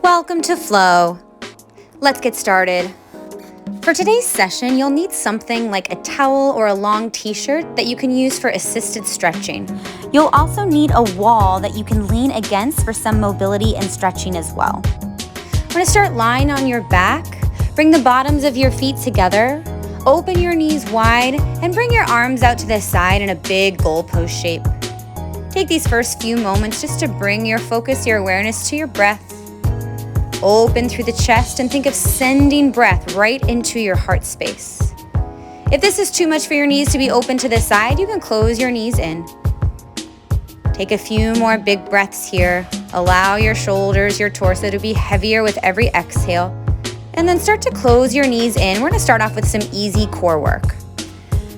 Welcome to Flow. Let's get started. For today's session, you'll need something like a towel or a long t-shirt that you can use for assisted stretching. You'll also need a wall that you can lean against for some mobility and stretching as well. We're going to start lying on your back. Bring the bottoms of your feet together. Open your knees wide and bring your arms out to the side in a big goalpost shape. Take these first few moments just to bring your focus, your awareness to your breath. Open through the chest and think of sending breath right into your heart space. If this is too much for your knees to be open to the side, you can close your knees in. Take a few more big breaths here. Allow your shoulders, your torso to be heavier with every exhale. And then start to close your knees in. We're going to start off with some easy core work.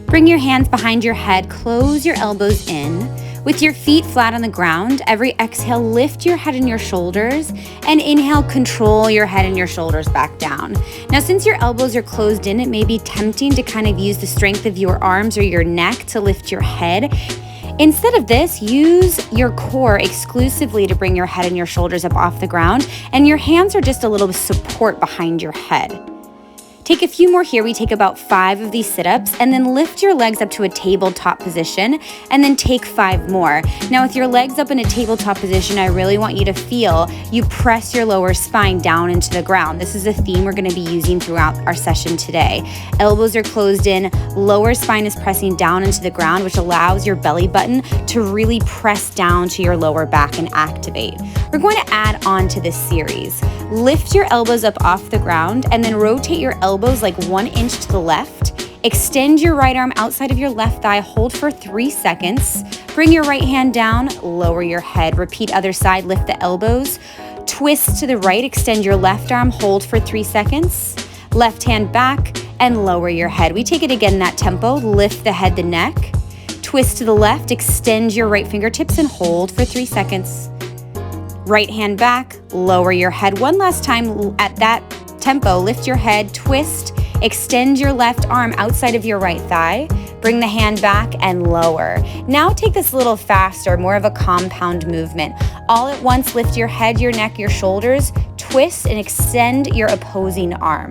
Bring your hands behind your head, close your elbows in. With your feet flat on the ground, every exhale, lift your head and your shoulders, and inhale, control your head and your shoulders back down. Now, since your elbows are closed in, it may be tempting to kind of use the strength of your arms or your neck to lift your head. Instead of this, use your core exclusively to bring your head and your shoulders up off the ground, and your hands are just a little bit of support behind your head. Take a few more here. We take about 5 of these sit-ups and then lift your legs up to a tabletop position and then take 5 more. Now with your legs up in a tabletop position, I really want you to feel you press your lower spine down into the ground. This is a theme we're going to be using throughout our session today. Elbows are closed in, lower spine is pressing down into the ground, which allows your belly button to really press down to your lower back and activate. We're going to add on to this series. Lift your elbows up off the ground and then rotate your elbows like 1 inch to the left. Extend your right arm outside of your left thigh. Hold for 3 seconds. Bring your right hand down. Lower your head. Repeat other side. Lift the elbows. Twist to the right. Extend your left arm. Hold for 3 seconds. Left hand back and lower your head. We take it again in that tempo. Lift the head, the neck. Twist to the left. Extend your right fingertips and hold for 3 seconds. Right hand back, lower your head. One last time at that tempo. Lift your head, twist, extend your left arm outside of your right thigh. Bring the hand back and lower. Now take this a little faster, more of a compound movement. All at once, lift your head, your neck, your shoulders, twist and extend your opposing arm.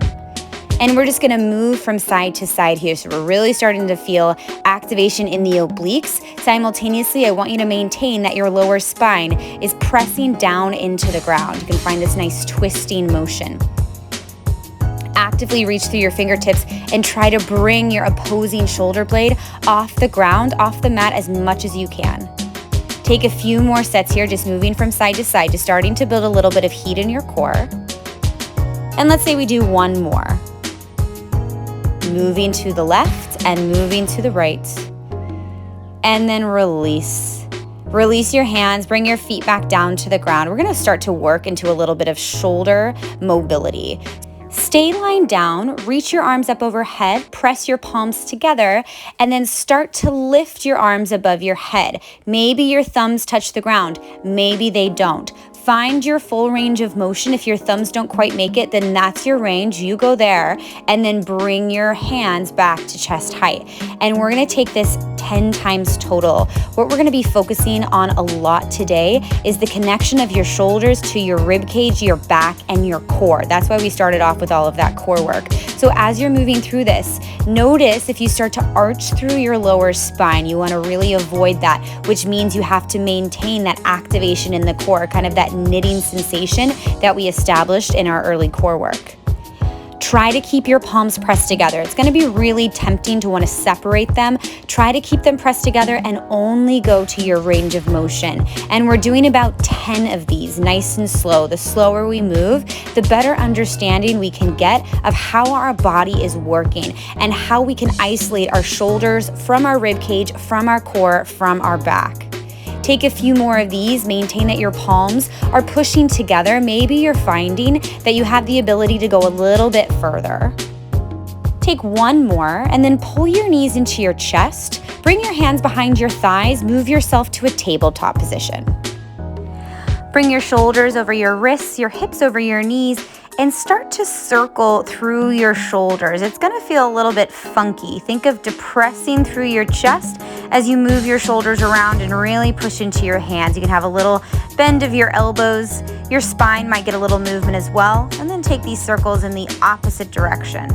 And we're just gonna move from side to side here. So we're really starting to feel activation in the obliques. Simultaneously, I want you to maintain that your lower spine is pressing down into the ground. You can find this nice twisting motion. Actively reach through your fingertips and try to bring your opposing shoulder blade off the ground, off the mat as much as you can. Take a few more sets here, just moving from side to side, just starting to build a little bit of heat in your core. And let's say we do one more. Moving to the left and moving to the right. And then release. Release your hands, bring your feet back down to the ground. We're gonna start to work into a little bit of shoulder mobility. Stay lying down, reach your arms up overhead, press your palms together, and then start to lift your arms above your head. Maybe your thumbs touch the ground, maybe they don't. Find your full range of motion. If your thumbs don't quite make it, then that's your range. You go there and then bring your hands back to chest height. And we're gonna take this 10 times total. What we're gonna be focusing on a lot today is the connection of your shoulders to your rib cage, your back, and your core. That's why we started off with all of that core work. So as you're moving through this, notice if you start to arch through your lower spine, you wanna really avoid that, which means you have to maintain that activation in the core, kind of that knitting sensation that we established in our early core work. Try to keep your palms pressed together. It's going to be really tempting to want to separate them. Try to keep them pressed together and only go to your range of motion. And we're doing about 10 of these, nice and slow. The slower we move, the better understanding we can get of how our body is working and how we can isolate our shoulders from our rib cage, from our core, from our back. Take a few more of these, maintain that your palms are pushing together. Maybe you're finding that you have the ability to go a little bit further. Take one more and then pull your knees into your chest. Bring your hands behind your thighs, move yourself to a tabletop position. Bring your shoulders over your wrists, your hips over your knees, and start to circle through your shoulders. It's gonna feel a little bit funky. Think of depressing through your chest as you move your shoulders around and really push into your hands. You can have a little bend of your elbows. Your spine might get a little movement as well. And then take these circles in the opposite direction.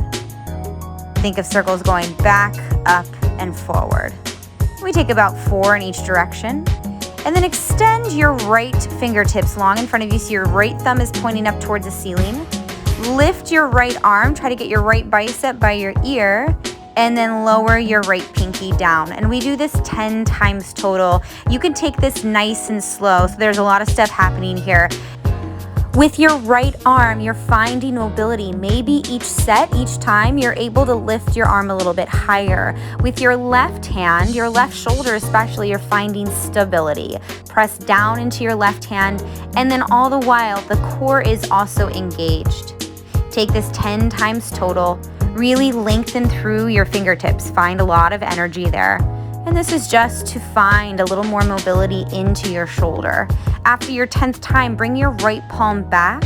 Think of circles going back, up, and forward. We take about 4 in each direction. And then extend your right fingertips long in front of you so your right thumb is pointing up towards the ceiling. Lift your right arm, try to get your right bicep by your ear, and then lower your right pinky down. And we do this 10 times total. You can take this nice and slow, so there's a lot of stuff happening here. With your right arm, you're finding mobility. Maybe each set, each time, you're able to lift your arm a little bit higher. With your left hand, your left shoulder especially, you're finding stability. Press down into your left hand, and then all the while, the core is also engaged. Take this 10 times total. Really lengthen through your fingertips. Find a lot of energy there. And this is just to find a little more mobility into your shoulder. After your 10th time, bring your right palm back.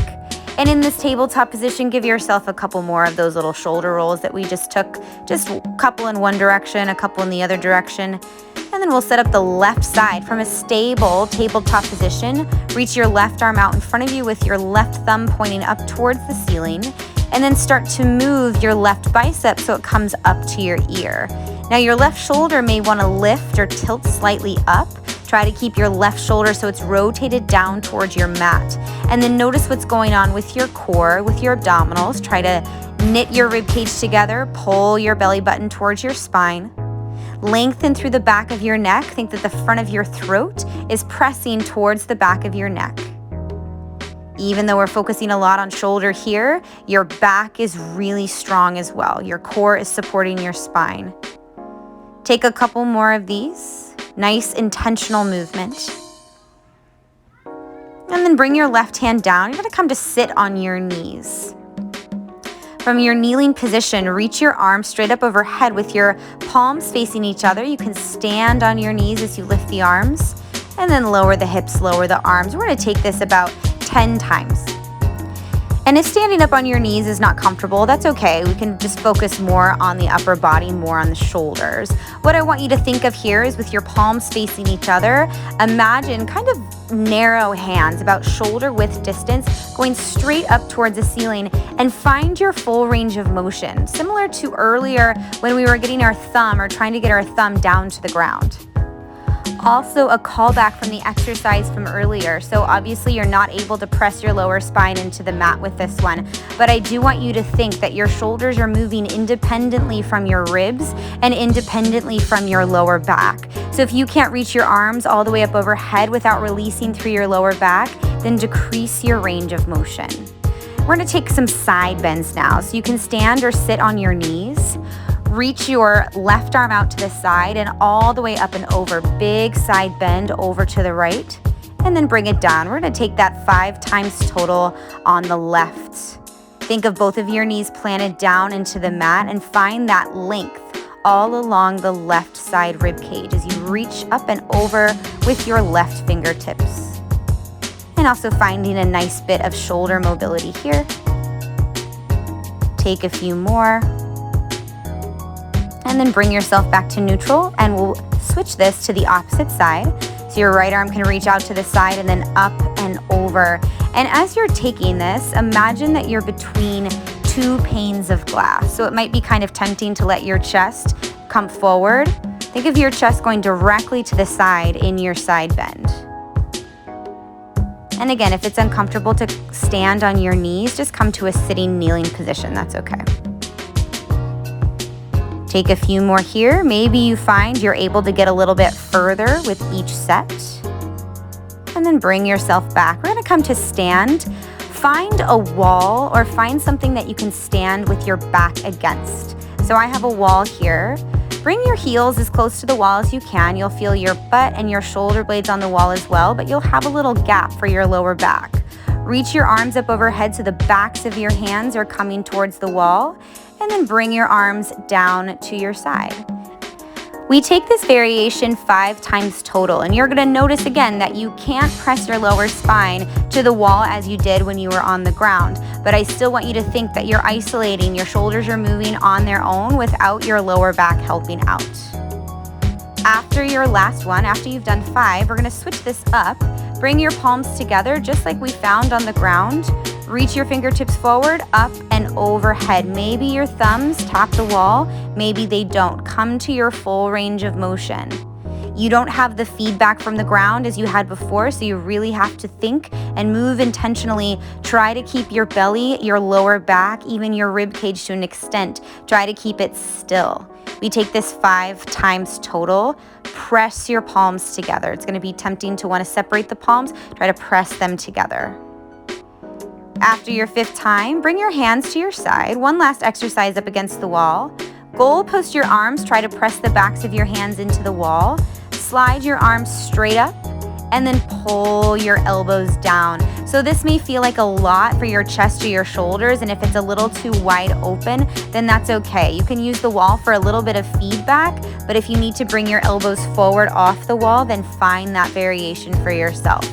And in this tabletop position, give yourself a couple more of those little shoulder rolls that we just took. Just a couple in one direction, a couple in the other direction. And then we'll set up the left side from a stable tabletop position. Reach your left arm out in front of you with your left thumb pointing up towards the ceiling. And then start to move your left bicep so it comes up to your ear. Now your left shoulder may want to lift or tilt slightly up. Try to keep your left shoulder so it's rotated down towards your mat. And then notice what's going on with your core, with your abdominals. Try to knit your ribcage together, pull your belly button towards your spine. Lengthen through the back of your neck. Think that the front of your throat is pressing towards the back of your neck. Even though we're focusing a lot on shoulder here, your back is really strong as well. Your core is supporting your spine. Take a couple more of these. Nice intentional movement. And then bring your left hand down. You're going to come to sit on your knees. From your kneeling position, reach your arms straight up overhead with your palms facing each other. You can stand on your knees as you lift the arms. And then lower the hips, lower the arms. We're going to take this about 10 times. And if standing up on your knees is not comfortable, that's okay. We can just focus more on the upper body, more on the shoulders. What I want you to think of here is with your palms facing each other, imagine kind of narrow hands, about shoulder width distance, going straight up towards the ceiling, and find your full range of motion, similar to earlier when we were getting our thumb or trying to get our thumb down to the ground. Also a callback from the exercise from earlier. So obviously you're not able to press your lower spine into the mat with this one, but I do want you to think that your shoulders are moving independently from your ribs and independently from your lower back. So if you can't reach your arms all the way up overhead without releasing through your lower back, then decrease your range of motion. We're going to take some side bends now. So you can stand or sit on your knees. Reach your left arm out to the side and all the way up and over. Big side bend over to the right. And then bring it down. We're going to take that 5 times total on the left. Think of both of your knees planted down into the mat and find that length all along the left side rib cage as you reach up and over with your left fingertips. And also finding a nice bit of shoulder mobility here. Take a few more. And then bring yourself back to neutral, and we'll switch this to the opposite side. So your right arm can reach out to the side and then up and over. And as you're taking this, imagine that you're between 2 panes of glass. So it might be kind of tempting to let your chest come forward. Think of your chest going directly to the side in your side bend. And again, if it's uncomfortable to stand on your knees, just come to a sitting, kneeling position. That's okay. Take a few more here. Maybe you find you're able to get a little bit further with each set. And then bring yourself back. We're going to come to stand. Find a wall or find something that you can stand with your back against. So I have a wall here. Bring your heels as close to the wall as you can. You'll feel your butt and your shoulder blades on the wall as well, but you'll have a little gap for your lower back. Reach your arms up overhead so the backs of your hands are coming towards the wall. And then bring your arms down to your side. We take this variation 5 times total, and you're going to notice again that you can't press your lower spine to the wall as you did when you were on the ground. But I still want you to think that you're isolating. Your shoulders are moving on their own without your lower back helping out. After your last one, after you've done 5, we're gonna switch this up. Bring your palms together just like we found on the ground. Reach your fingertips forward, up and overhead. Maybe your thumbs tap the wall, maybe they don't. Come to your full range of motion. You don't have the feedback from the ground as you had before, so you really have to think and move intentionally. Try to keep your belly, your lower back, even your rib cage to an extent. Try to keep it still. We take this 5 times total. Press your palms together. It's going to be tempting to want to separate the palms. Try to press them together. After your 5th time, bring your hands to your side. One last exercise up against the wall. Goal post your arms. Try to press the backs of your hands into the wall. Slide your arms straight up and then pull your elbows down. So this may feel like a lot for your chest or your shoulders, and if it's a little too wide open, then that's okay. You can use the wall for a little bit of feedback, but if you need to bring your elbows forward off the wall, then find that variation for yourself.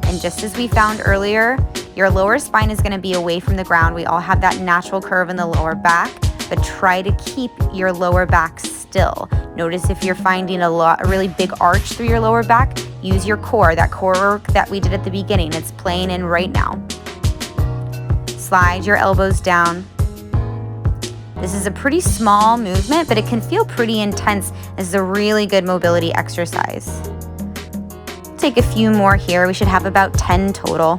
And just as we found earlier, your lower spine is going to be away from the ground. We all have that natural curve in the lower back, but try to keep your lower back still. Notice if you're finding a really big arch through your lower back, use your core, that core work that we did at the beginning. It's playing in right now. Slide your elbows down. This is a pretty small movement, but it can feel pretty intense. This is a really good mobility exercise. Take a few more here. We should have about 10 total.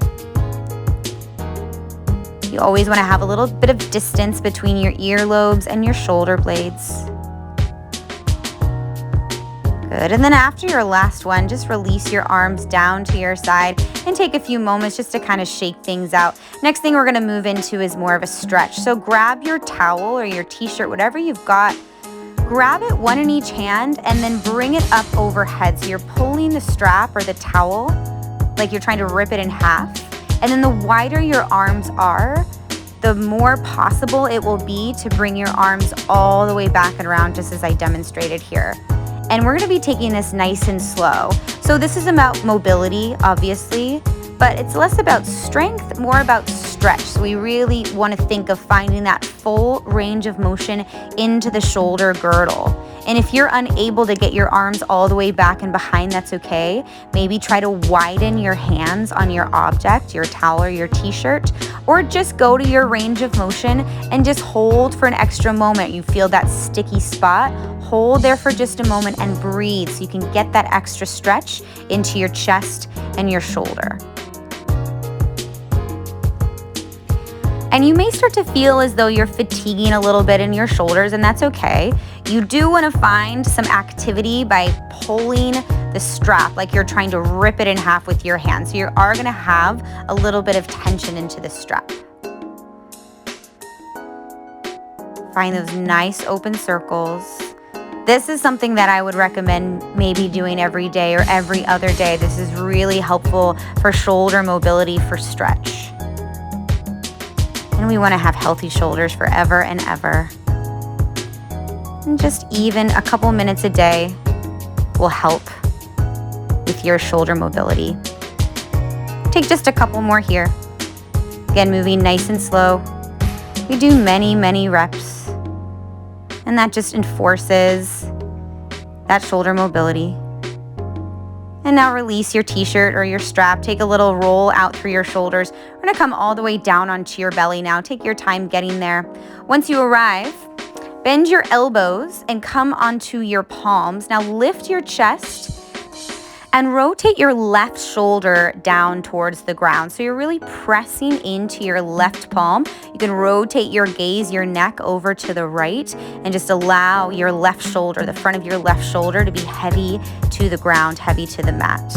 You always want to have a little bit of distance between your earlobes and your shoulder blades. Good. And then after your last one, just release your arms down to your side and take a few moments just to kind of shake things out. Next thing we're going to move into is more of a stretch. So grab your towel or your t-shirt, whatever you've got, grab it one in each hand and then bring it up overhead. So you're pulling the strap or the towel like you're trying to rip it in half. And then the wider your arms are, the more possible it will be to bring your arms all the way back and around, just as I demonstrated here. And we're going to be taking this nice and slow. So this is about mobility, obviously, but it's less about strength, more about stretch. So we really want to think of finding that full range of motion into the shoulder girdle. And if you're unable to get your arms all the way back and behind, that's okay. Maybe try to widen your hands on your object, your towel or your t-shirt, or just go to your range of motion and just hold for an extra moment. You feel that sticky spot, hold there for just a moment and breathe so you can get that extra stretch into your chest and your shoulder. And you may start to feel as though you're fatiguing a little bit in your shoulders, and that's okay. You do want to find some activity by pulling the strap like you're trying to rip it in half with your hands. So you are going to have a little bit of tension into the strap. Find those nice open circles. This is something that I would recommend maybe doing every day or every other day. This is really helpful for shoulder mobility, for stretch. And we want to have healthy shoulders forever and ever. And just even a couple minutes a day will help with your shoulder mobility. Take just a couple more here. Again, moving nice and slow. We do many, many reps. And that just enforces that shoulder mobility. And now release your t-shirt or your strap. Take a little roll out through your shoulders. We're going to come all the way down onto your belly now. Take your time getting there. Once you arrive, bend your elbows and come onto your palms. Now lift your chest and rotate your left shoulder down towards the ground. So you're really pressing into your left palm. You can rotate your gaze, your neck over to the right, and just allow your left shoulder, the front of your left shoulder, to be heavy to the ground, heavy to the mat.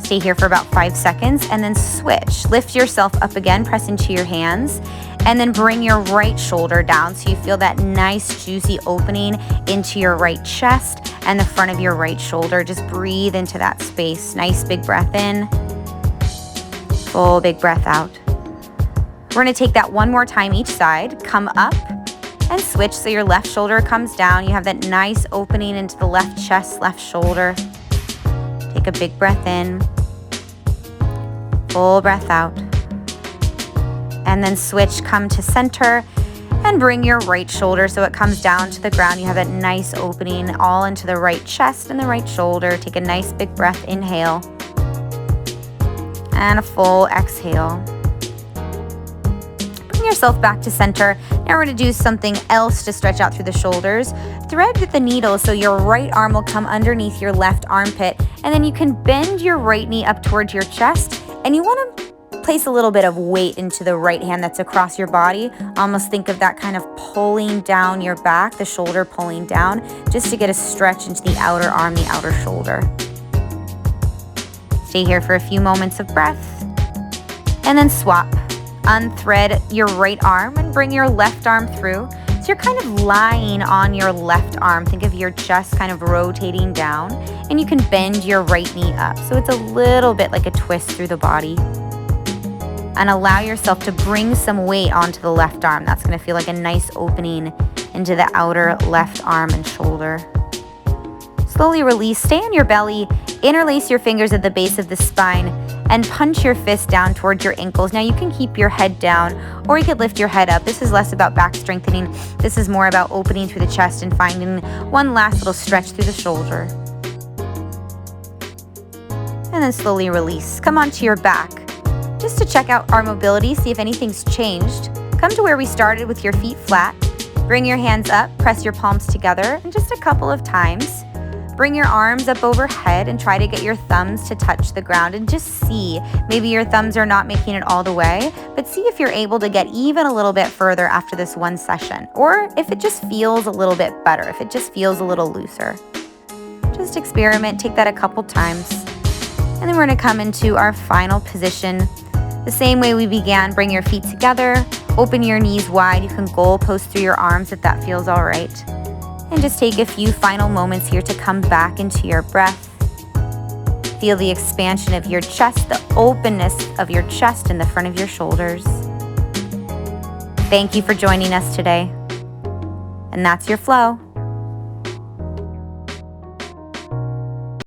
Stay here for about 5 seconds and then switch. Lift yourself up again, press into your hands, and then bring your right shoulder down so you feel that nice juicy opening into your right chest and the front of your right shoulder. Just breathe into that space. Nice big breath in, full big breath out. We're going to take that one more time each side. Come up and switch so your left shoulder comes down. You have that nice opening into the left chest, left shoulder. Take a big breath in full breath out. And then switch, come to center, and bring your right shoulder so it comes down to the ground. You have that nice opening all into the right chest and the right shoulder. Take a nice big breath, inhale, and a full exhale. Bring yourself back to center. Now we're going to do something else to stretch out through the shoulders. Thread the needle so your right arm will come underneath your left armpit, and then you can bend your right knee up towards your chest, and you want to place a little bit of weight into the right hand that's across your body. Almost think of that kind of pulling down your back, the shoulder pulling down, just to get a stretch into the outer arm, the outer shoulder. Stay here for a few moments of breath, and then swap. Unthread your right arm and bring your left arm through. So you're kind of lying on your left arm. Think of your chest kind of rotating down, and you can bend your right knee up. So it's a little bit like a twist through the body. And allow yourself to bring some weight onto the left arm. That's going to feel like a nice opening into the outer left arm and shoulder. Slowly release, stay on your belly, interlace your fingers at the base of the spine, and punch your fist down towards your ankles. Now you can keep your head down, or you could lift your head up. This is less about back strengthening. This is more about opening through the chest and finding one last little stretch through the shoulder. And then slowly release. Come onto your back. Just to check out our mobility, see if anything's changed. Come to where we started with your feet flat. Bring your hands up, press your palms together, and just a couple of times. Bring your arms up overhead and try to get your thumbs to touch the ground, and just see. Maybe your thumbs are not making it all the way, but see if you're able to get even a little bit further after this one session, or if it just feels a little bit better, if it just feels a little looser. Just experiment, take that a couple times. And then we're going to come into our final position. The same way we began, bring your feet together, open your knees wide. You can goal post through your arms if that feels all right. And just take a few final moments here to come back into your breath. Feel the expansion of your chest, the openness of your chest in the front of your shoulders. Thank you for joining us today. And that's your flow.